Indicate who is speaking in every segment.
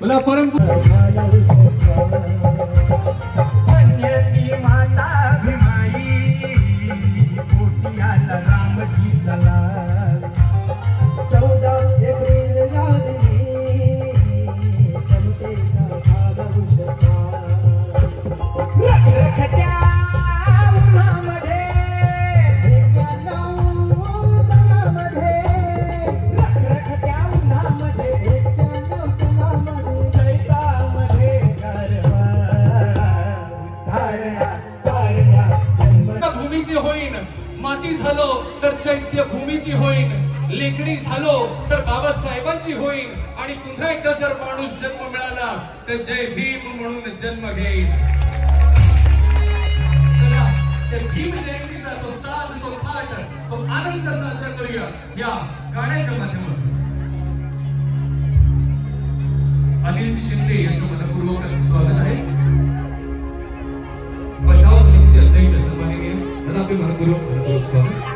Speaker 1: बोला परम
Speaker 2: माता भीमाई पोटियाला रामजी चला 14 एप्रिल यादवी समतेचा भागवशता रखरखत्या उन्हामध्ये भेटल्या सणामध्ये रखरखत्या उन्हामध्ये भेटल्या सणामध्ये चैतामध्ये
Speaker 3: भूमीची होईन माती झालो तर चैत्य भूमीची होईन लेखणी झालो तर बाबासाहेबांची होईन आणि पुन्हा एकदा जर माणूस जन्म मिळाला तर जय भीम म्हणून जन्म घेईल. चला तर भीम जयंतीचा तो साज तो थाट तो आनंद साजरा करूया या गाण्याच्या माध्यमातून. अनिल शिंदे यांचं मनपूर्वक स्वागत आहे. बचाव समितीचे अध्यक्ष सन्माननीय तथापि मनपूर्वक स्वागत.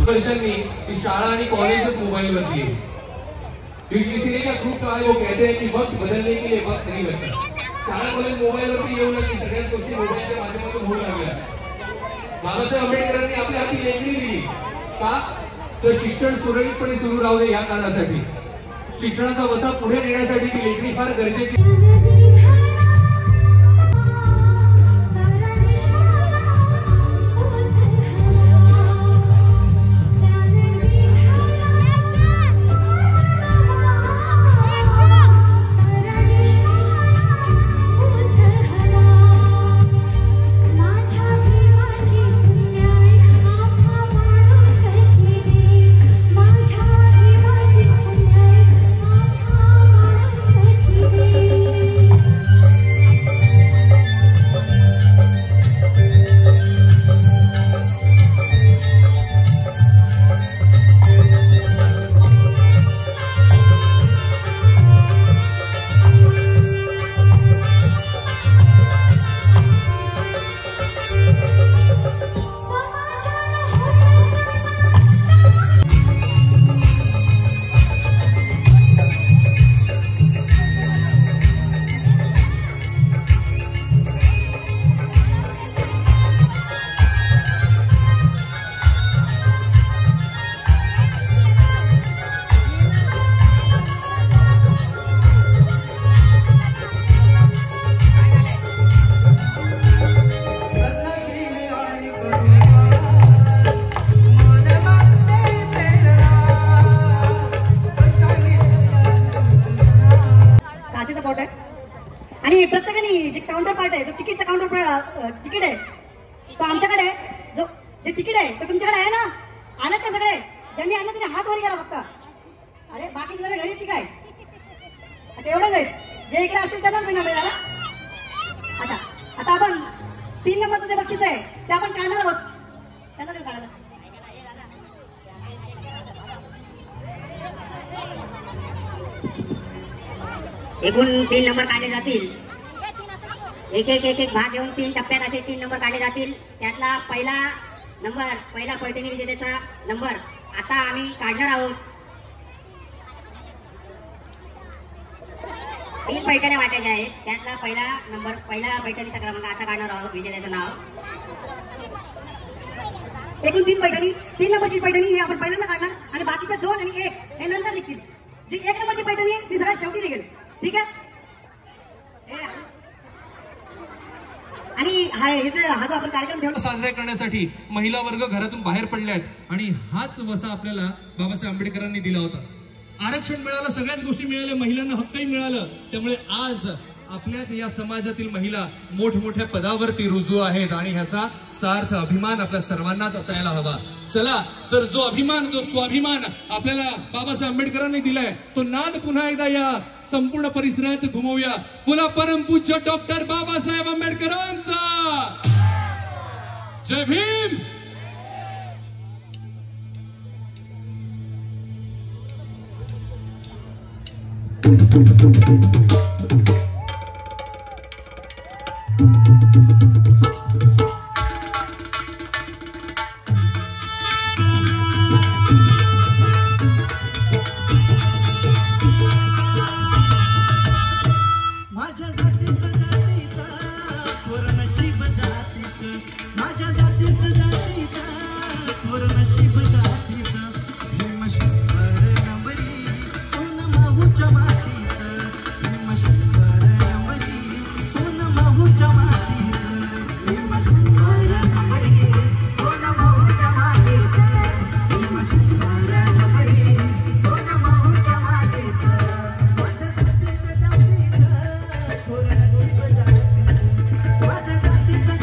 Speaker 3: वर्षांनी की शाळा आणि कॉलेजच मोबाइल वरती आहे। किसी ने क्या खूब कहा है, वो कहते हैं कि वक्त बदलने के लिए वक्त नहीं लगता। शाळा कॉलेज मोबाइल वरती येऊ लागली, सगळ्याच गोष्टी मोबाईलच्या माध्यमातून होऊ लागल्या। बाबासाहेब आंबेडकरांनी आपल्या हाती लेखणी दिली का, तर शिक्षण सुरळीतपणे सुरू राहू दे या कारणासाठी, शिक्षणाचा वसा पुढे नेण्यासाठी ती लेखणी फार गरजेची।
Speaker 1: आणि प्रत्येकाने जे काउंटर पार्ट आहे, जो तिकीटचा तिकीट आहे तो आमच्याकडे, जो जे तिकीट आहे तो तुमच्याकडे आहे ना? आलं का सगळे? ज्यांनी आणलं त्यांनी हात वर करा फक्त. अरे बाकी सगळे घरी ती काय? अच्छा एवढंच आहे, जे इकडे असतील त्यांनाच मिळणार ना? अच्छा आता आपण 3 नंबरचं जे बक्षीस आहे ते आपण काढणार आहोत, त्यांना ते काढायचं.
Speaker 4: एकूण 3 नंबर काढले जातील, एक भाग घेऊन 3 टप्प्यात असे 3 नंबर काढले जातील. त्यातला पहिला पैठणी विजेत्याचा नंबर आता आम्ही काढणार आहोत. 3 पैठण्या वाटायच्या आहेत, त्यातला पहिला पैठणीचा क्रमांक आता काढणार आहोत, विजेत्याचं नाव.
Speaker 1: एकूण 3 पैठणी, 3 नंबरची पैठणी ही आपण पहिल्यांदा काढणार आणि बाकीच्या 2 आणि 1 हे नंतर निघतील. जी 1 नंबरची पैठणी ती सगळ्यात शेवटी निघेल, ठीक आहे? आणि हा जो आपण कार्यक्रम ठेवला
Speaker 3: साजरा करण्यासाठी महिला वर्ग घरातून बाहेर पडले आहेत आणि हाच वसा आपल्याला बाबासाहेब आंबेडकरांनी दिला होता. आरक्षण मिळालं, सगळ्याच गोष्टी मिळाल्या, महिलांना हक्कही मिळालं. त्यामुळे आज आपल्याच या समाजातील महिला मोठमोठ्या पदावरती रुजू आहेत आणि ह्याचा सार्थ अभिमान आपल्या सर्वांनाच असायला हवा. चला तर जो अभिमान, जो स्वाभिमान आपल्याला बाबासाहेब आंबेडकरांनी दिलाय तो नाद पुन्हा एकदा या संपूर्ण परिसरात घुमवूया. बोला परमपूज्य डॉक्टर बाबासाहेब आंबेडकरांचा जय भीम.
Speaker 2: माझ्या जातीचं थोर नशीब जातीचं, माझ्या जातीचं थोर नशीब जातीचं. भीमशंकर नंबरी सोन माहूच्या मातीचं, भीमशंकर नंबरी सोन माहूच्या मातीचं, भीमशंकर नंबरी सोन माहूच्या मातीचं, भीमशंकर नंबरी सोन माहूच्या मातीचं. माझ्या जातीचं थोर नशीब जातीचं, माझ्या जातीचं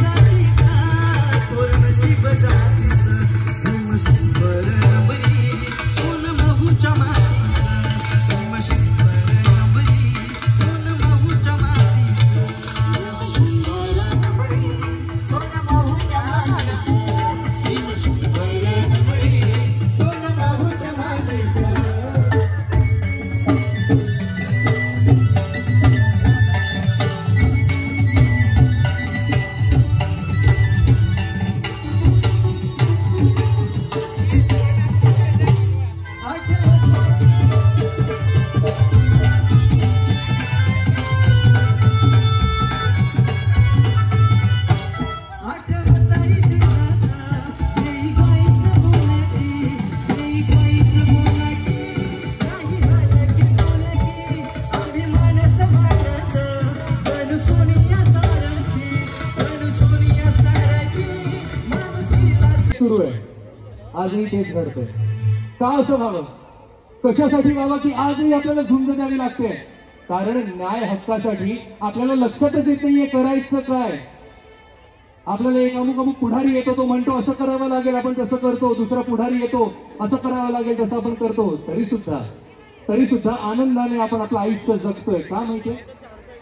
Speaker 2: थोर नशीब जातीचं. भीमशंकर
Speaker 5: सुरू आहे. आजही तेच घडतंय. का असं व्हावं, कशासाठी व्हावं की आजही आपल्याला झुंज द्यावी लागते. कारण न्याय हक्कासाठी आपल्याला लक्षातच येत नाहीये करायचं काय. आपल्याला एक अमुक पुढारी येतो, तो म्हणतो असं करावं लागेल, आपण तसं करतो. दुसरा पुढारी येतो, असं करावं लागेल, तसं आपण करतो. तरी सुद्धा आनंदाने आपण आपलं आयुष्य जगतोय. का माहितीये?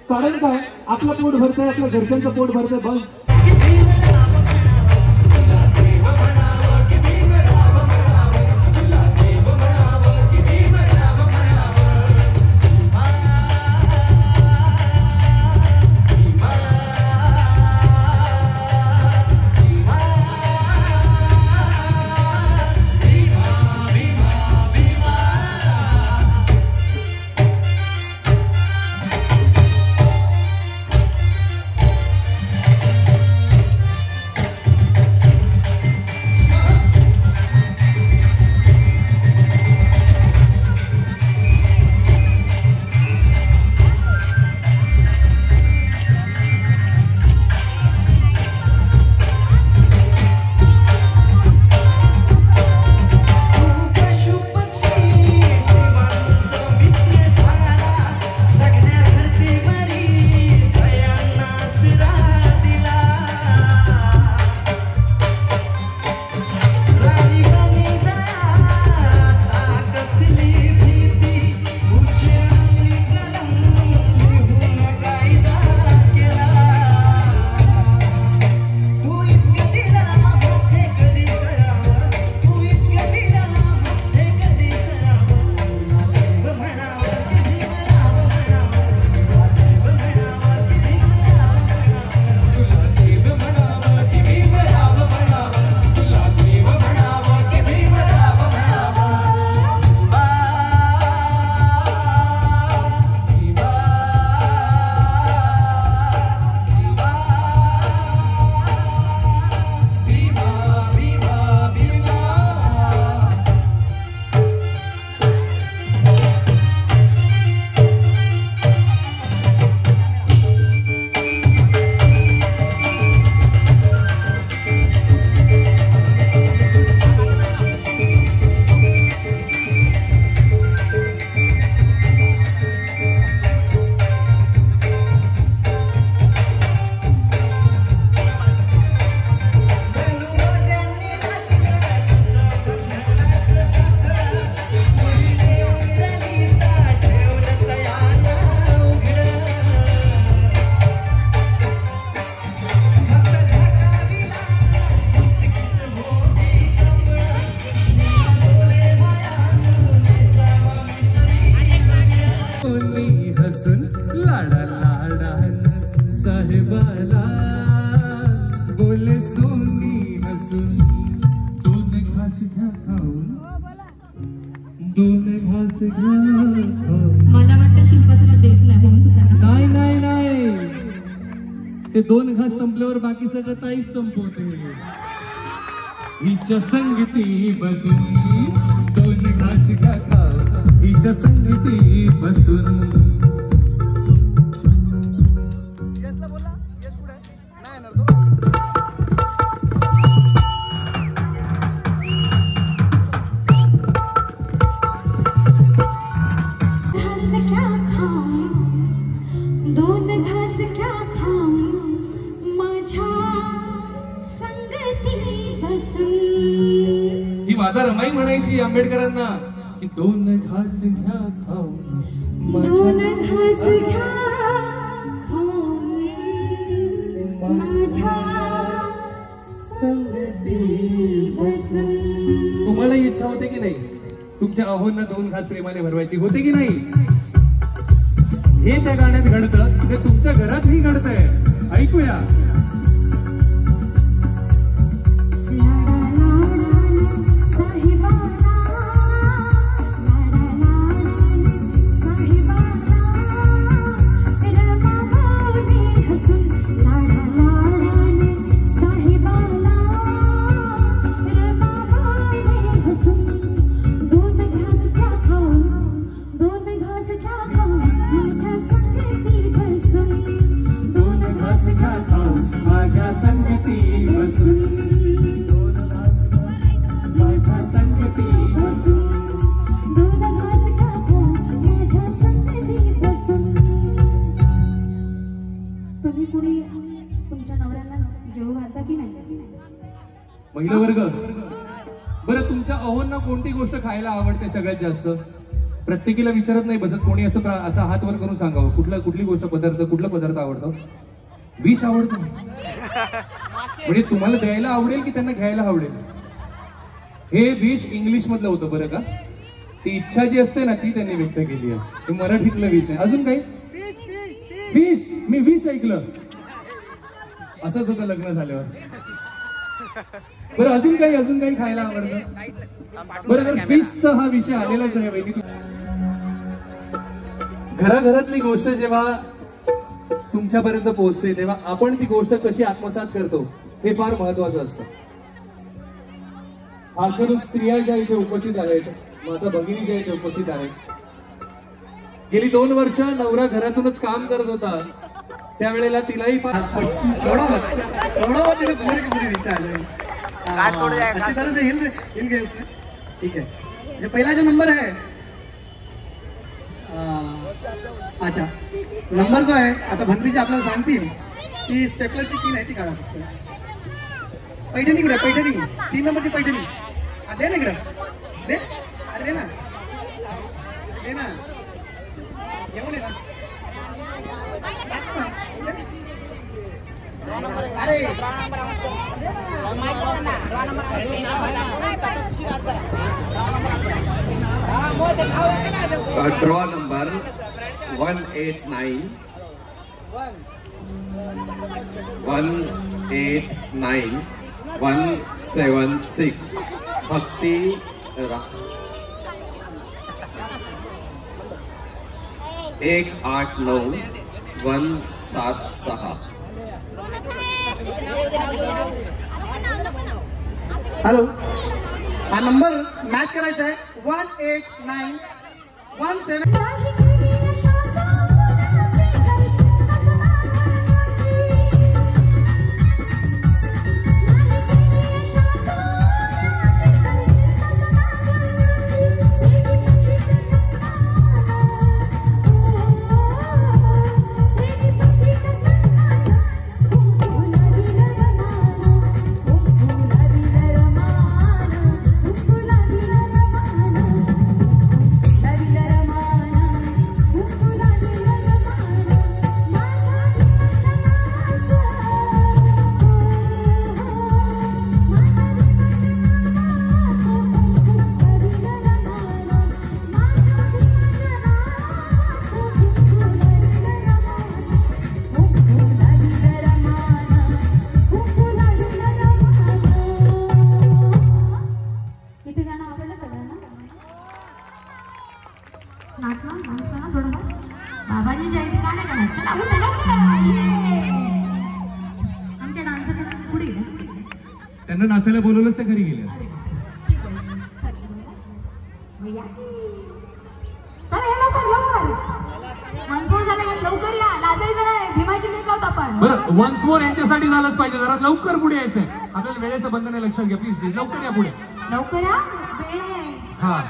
Speaker 5: कारण काय, आपलं पोट भरतंय, आपल्या घरच्यांचं पोट भरतंय, बस.
Speaker 6: मला वाटतं शिल्पा तुला देत नाही म्हणून तू त्यांना.
Speaker 5: नाही ते 2 घास संपल्यावर बाकी सगळं ताईच संपवते. हिच्या संगती बसून 2 घास खा, हिच्या संगती बसून.
Speaker 3: माता रमाई म्हणायची आंबेडकरांना की 2 घास घ्या खाऊन,
Speaker 6: 2 घास घ्या खाऊन माझ्या संगती बसून.
Speaker 3: तुम्हाला इच्छा होते की नाही तुमच्या अहोंना 2 घास प्रेमाने भरवायची, होते की नाही? हे त्या गाण्यात घडतं, ते तुमच्या घरातही घडतंय. ऐकूया.
Speaker 6: दोन घास खा खाऊन तुम्ही कुणी तुमच्या नवऱ्यांना जेवू घालता की नाही?
Speaker 5: महिला वर्ग, बरं तुमच्या अहोंना कोणती गोष्ट खायला आवडते सगळ्यात जास्त? प्रत्येकीला विचारत नाही बसत, कोणी असं असा हात वर करून सांगावं कुठली गोष्ट कुठला पदार्थ आवडतो? विष आवडतं म्हणजे तुम्हाला द्यायला आवडेल की त्यांना घ्यायला आवडेल? हे विष इंग्लिश मधलं होतं बरं का, ती इच्छा जी असते ना ती त्यांनी व्यक्त केली आहे, हे मराठीतलं विष आहे. अजून काही? फिश, मी विष ऐकलं, असंच होतं लग्न झाल्यावर. बरं अजून काही खायला आवडतं? बरं तर फिशचा हा विषय आलेलाच आहे वैदिक. घराघरातली गोष्ट जेव्हा तुमच्यापर्यंत पोहोचते तेव्हा आपण ती गोष्ट कशी आत्मसात करतो हे फार महत्वाचं असतं. खास करून स्त्रिया ज्या इथे उपस्थित आहेत, माता भगिनी ज्या इथे उपस्थित आहेत, गेली 2 वर्ष नवरा घरातूनच काम करत होता, त्यावेळेला तिलाही फार
Speaker 7: ठीक है, जो पहला जो नंबर है, अच्छा नंबर जो आहे आता भंतीजी आपल्याला सांगतील की स्टेपलरची पिन आहे ती काढा फक्त. पैठणी कुठे? पैठणी 3 नंबरची पैठणी दे ना इकडे, दे, अरे दे ना, दे ना, घेऊन ये ना. अरे
Speaker 8: ड्रॉ नंबर 189 176 भक्ती 189 176.
Speaker 7: हॅलो, हा नंबर मॅच करायचा आहे 18917.
Speaker 6: बाबाजी जयंती का नाही करायचं? आमच्या डान्सर पुढे
Speaker 5: त्यांना नाचायला बोलवलंच ते घरी गेले.
Speaker 6: लवकर या, लाजायचं नाही, भीमाची लेखावत आपण.
Speaker 5: बरं वन्स मोर यांच्यासाठी झालंच पाहिजे, जरा लवकर पुढे यायचंय, आपल्याला वेळेचं बंधन आहे, लक्षात घ्या प्लीज प्लीज, लवकर या पुढे.
Speaker 6: लवकर या, वेळ आहे.
Speaker 5: हा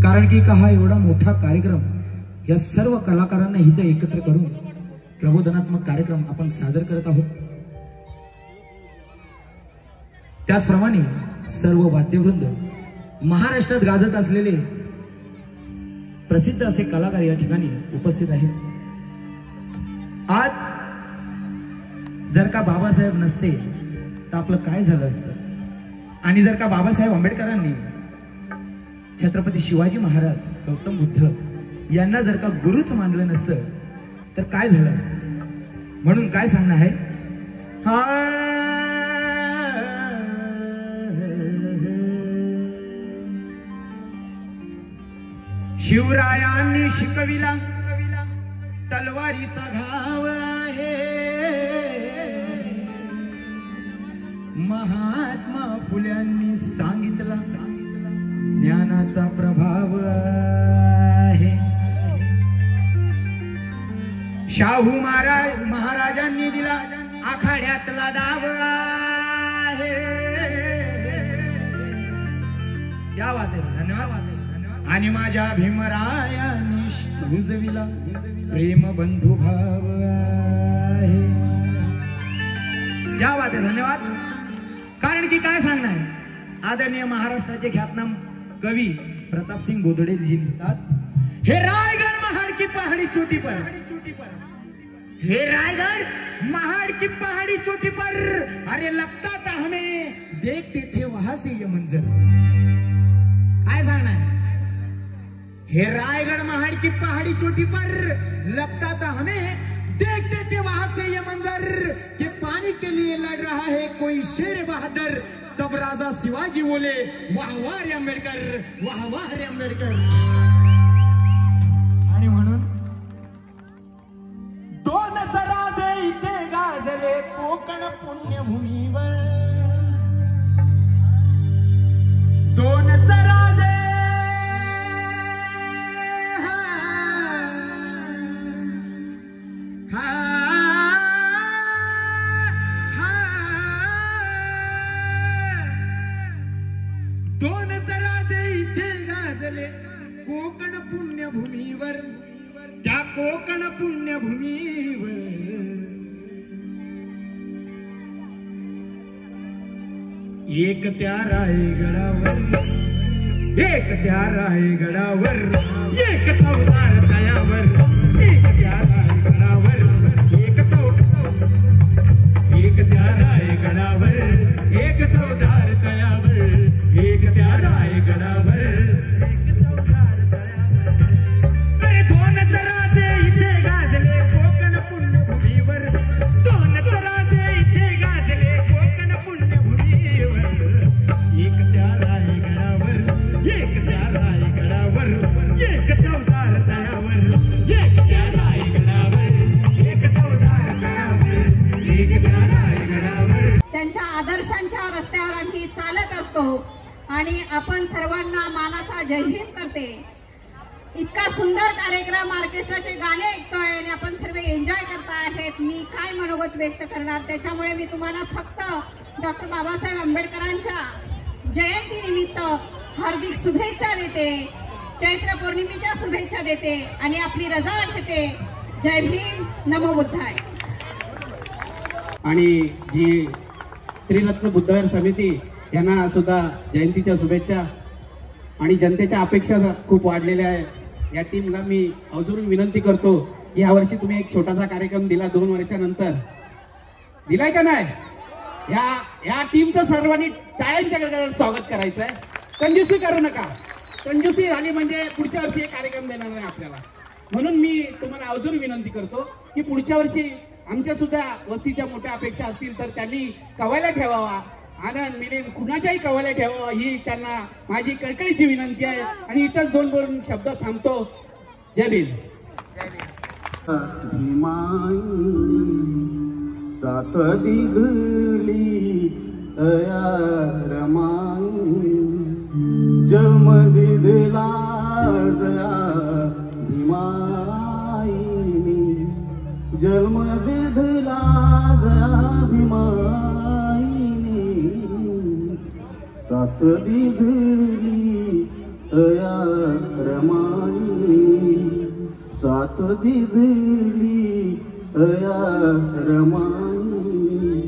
Speaker 7: कारण की हा एवढा मोठा कार्यक्रम या सर्व कलाकारांना इथं एकत्र करून प्रबोधनात्मक कार्यक्रम आपण सादर करत आहोत. त्याचप्रमाणे सर्व वाद्यवृंद, महाराष्ट्रात गाजत असलेले प्रसिद्ध असे कलाकार या ठिकाणी उपस्थित आहेत. आज जर का बाबासाहेब नसते तर आपलं काय झालं असतं?
Speaker 9: आणि जर का बाबासाहेब आंबेडकरांनी छत्रपती शिवाजी महाराज, गौतम बुद्ध यांना जर का गुरुच मानलं नसतं तर काय झालं असतं? म्हणून काय सांगणं आहे, शिवरायांनी शिकविला तलवारीचा घाव आहे, महात्मा फुल्यांनी सांगितला ज्ञानाचा प्रभाव आहे, शाहू महाराजांनी दिला आखाड्यातला डाव आहे. क्या बात आहे, धन्यवाद. आणि माझ्या भीमरायाने रुजविला प्रेम बंधू भाव आहे. क्या बात आहे, धन्यवाद. कारण की काय सांगणार आहे, आदरणीय महाराष्ट्राचे ख्यातनाम कवी प्रतापसिंग गोदडेजी लिहितात, हे रायगड महाड की पहाड़ी चोटी पर, हे रायगड महाड़ की पहाड़ी चोटी पर, अरे लगता था हमें देखते थे वहां से ये मंजर. काय सांगणार है, हे रायगढ़ महाड़ की पहाड़ी चोटी पर लगता था हमें देखते थे वहां से ये मंजर कि पानी के लिए लड़ रहा है कोई शेर बहादुर. तब राजा शिवाजी बोले वाह वाह रे आंबेडकर, वाह वाह रे आंबेडकर. आणि म्हणून दोन राजे इथे गाजले कोकण पुण्यभूमीवर, दोन राजे दोन राजे इथे गाजले कोकण पुण्यभूमीवर, त्या कोकण पुण्यभूमीवर एक त्या रायगडावर, एक त्या रायगडावर, एक चौदार तळ्यावर, एक त्या रायगडावर, एक त्या रायगडावर, एक चौदार तळ्यावर, एक त्या रायगडावर, एक चौदार तळ्यावर. अरे दोन राजे इथे गाजले कोकण पुण्यभूमीवर, दोन राजे इथे गाजले कोकण पुण्यभूमीवर, एक त्या रायगडावर, एक त्या रायगडावर, एक चौदार तळ्यावर, एक त्या रायगडावर, एक चौदार तळ्यावर, एक त्या रायगडावर.
Speaker 6: त्यांच्या आदर्शांच्या रस्त्यावर आम्ही चालत असतो आणि आपण सर्वांना मानाचा जय भीम करते. इतका सुंदर कार्यक्रम, ऑर्केस्ट्राचे गाणे ऐकतोय आणि आपण सर्व एन्जॉय करता आहेत. मी काय मनोगत व्यक्त करणार, त्याच्यामुळे मी तुम्हाला फक्त डॉक्टर बाबासाहेब आंबेडकरांच्या जयंतीनिमित्त हार्दिक शुभेच्छा देते, चैत्र पौर्णिमेच्या शुभेच्छा देते आणि आपली रजा घेते. जय भीम, नमो बुद्धाय.
Speaker 10: आणि जी त्रिरत्न बुद्धविहार समिती यांना सुद्धा जयंतीच्या शुभेच्छा. आणि जनतेच्या अपेक्षा खूप वाढलेल्या आहे. या टीमला मी अजून विनंती करतो की यावर्षी तुम्ही एक छोटासा कार्यक्रम दिला 2 वर्षानंतर, दिलाय का नाही? या टीमचं सर्वांनी टाळ्यांच्या गडगडात स्वागत करायचं आहे. कंजूसी करू नका, कंजूसी झाली म्हणजे पुढच्या वर्षी एक कार्यक्रम देणार नाही आपल्याला. म्हणून मी तुम्हाला अजून विनंती करतो की पुढच्या वर्षी आमच्या सुद्धा वस्तीच्या मोठ्या अपेक्षा असतील तर त्यांनी कवायला ठेवावा, आनंद मिलिंद कुणाच्याही कवायला ठेवावा ही त्यांना माझी कळकळीची विनंती आहे. आणि इथंच 2 शब्द थांबतो. जय भीम.
Speaker 2: सात दिगली तया रमाई, जन्म दिला जया भीमाईनी, जन्म दिला जया भीमाईनी, सात दिगली तया रमाई, सात दिगली तया रमाई,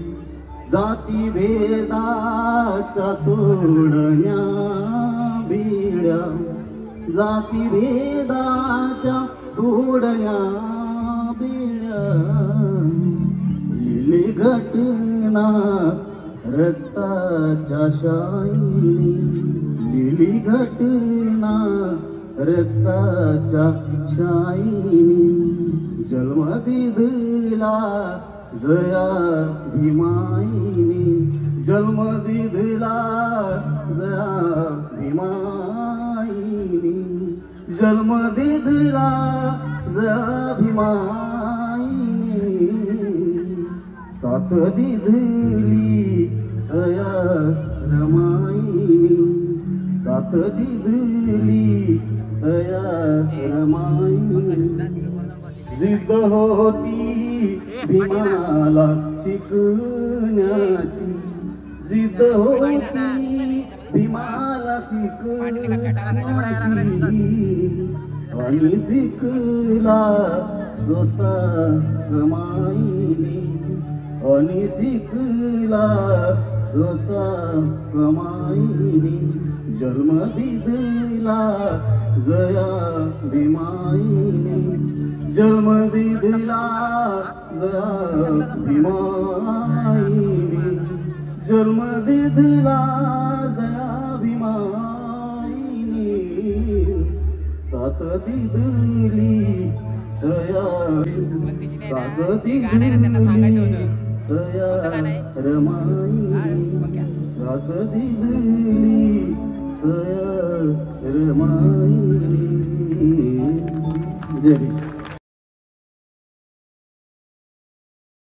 Speaker 2: जाती भेदाच्या तोडण्या भिड्या, जाती भेदाच्या तोडण्या भिड्या, लिहिली घटना रक्ताच्या शाईने लिहिली घटना रक्ताच्या शाईने जन्म दिला जया भीमाईने जन्म दिला जया भीमाईने जन्म दिला जया भीमाईने साथ दिली दया रमाईने साथ दिली दया रमाईने जिद्द होती भीमाला शिकण्याची जिद्द होती भीमाला शिकण्याची आणि शिकला स्वतः रमाईने आणि शिकला स्वतः कमाईने जन्म दिला जया भीमाईने जन्म दिला जया भीमाईने जन्म दिला जया भीमाईने साथ दिली दया साथ दिली दया रमाईने साथ दिली दया रमाईने जय